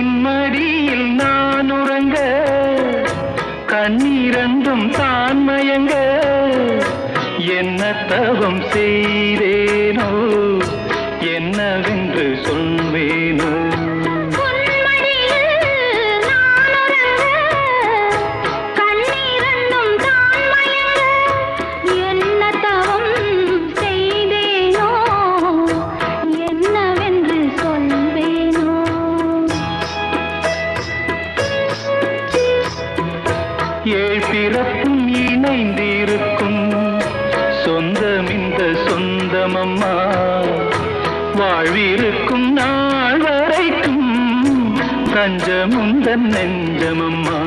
உன்மடியில் நான் உறங்க கண்ணீரந்தும் தான் மயங்க என்ன தவம் செய்தேனோ என்னவென்று சொல்வேனோ ஏழ் பிறப்பும் இணைந்திருக்கும் சொந்தம் இந்த சொந்தமம்மா வாழ்விருக்கும் நாள் வரைக்கும் தஞ்சமுந்தன் நெஞ்சமம்மா